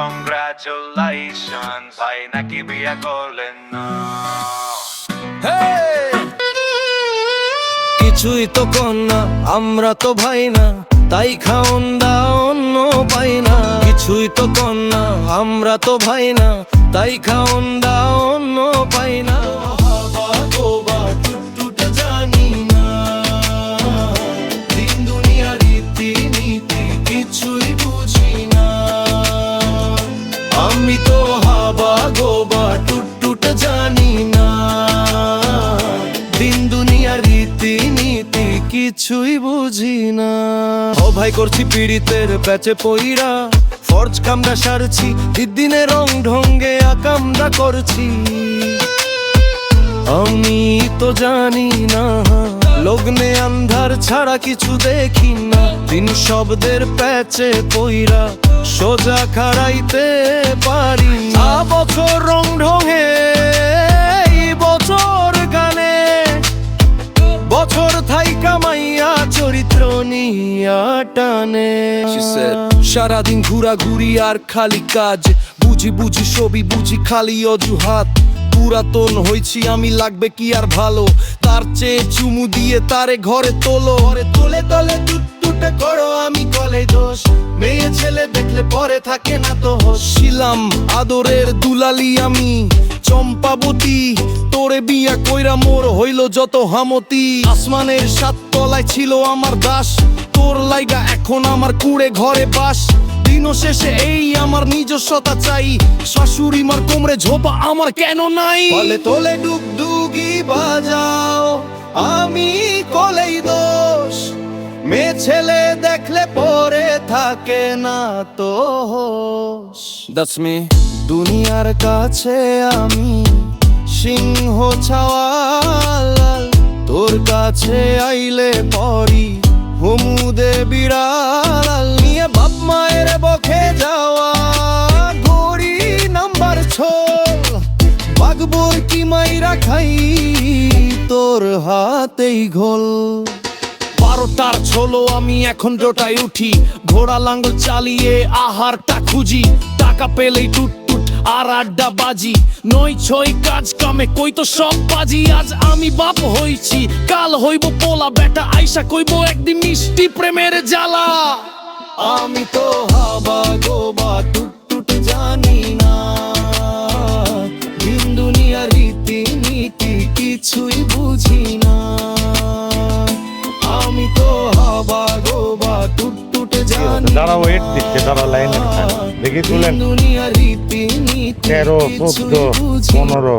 Congratulations, ভাই নাকি বিয়ে করলেন না? কিছুই তো কন্যা আমরা তো ভাই না, তাই খাওন দাও অন্য পাই না। কিছুই তো কন্যা আমরা তো ভাই না, তাই খাওন দাও অন্য পাই না। বাবা গো বা টুটটুটে জানি না, দিন দুনিয়ার রীতি নীতি কিছুই বুঝি না। আমি তো হাবা গো বা টুটটুটে জানি না, দিন দুনিয়ার রীতি নীতি কিছুই বুঝি না। ও ভাই করছি পীড়িতের প্যাচে পইরা, ফরজ কামরা সারছি, দিনে রং ঢঙ্গে আকামরা করছি। আমি তো জানি না লগ্নে আন্ধার ছাড়া কিছু দেখি না, দিন শব্দের প্যাচে পইরা সোজা খাড়াইতে পারি না। বছর রং ঢঙে বছর গানে, বছর থাই কামাইয়া চরিত্র নিয়া টানে। সারাদিন ঘুরাঘুরি আর খালি কাজ, বুঝি বুঝি সবই বুঝি খালি অজুহাত। পুরাতন হইছি আমি লাগবে কি আর ভালো, তার চেয়ে চুমু দিয়ে তারে ঘরে তোলো। ঘরে তোলে তলে টুটটুটে করো আমি কলে দোষ, মেয়ে ছেলে দেখলে পরে থাকে না তো হোশ। ছিলাম আদরের দুলালি আমি চম্পাবতী, তোরে বিয়া কইরা মোর হইল যত হামতি। আসমানের সাত তলায় ছিল আমার দাস, তোর লাইগা এখন আমার কুড়ে ঘরে বাস। দিন শেষে এই আমার নিজস্বতা চাই, শাশুড়ি মার কোমরে ঝোপা আমার কেন নাই। বলে তোলে ডুগডুগি বাজাও আমি কলেই দোষ, মেয়ে ছেলে দেখলে পরে থাকে না তো হোশ। That's me. দুনিয়ার কাছে আমি সিংহ ছাওয়াল, তোর কাছে আইলে পরি হুমুদে বিড়াল। নিয়ে বাপ মায়ের বখে যাওয়া ঘড়ি নাম্বার ছোল, বাগবর কি মাইরা খাই তোর হাতেই ঘোল। 12টার ছোলো আমি এখন ডোটায় উঠি, ঘোড়া লাঙ্গল চালিয়ে আহারটা খুঁজি। টাকা পেলেই টুটটুট আর আড্ডা বাজি, 9-6 কাজ কামে কই তো সব বাজি। আজ আমি বাপ হইছি, কাল হইব পোলা, বেটা আইসা কইব একদিন মিষ্টি প্রেমের জ্বালা। আমি তো হাবা গোবা টুটটুট জানি না, দিন দুনিয়ার রীতি নীতি কিছুই বুঝি না। আমি তো হাবা গোবা টুটটুটে জানি না, দাঁড়া ওয়েট দিচ্ছে, দাঁড়া লাইনে দেখি তুলেন। দুনিয়ার রীতি নীতি 13, 14, 15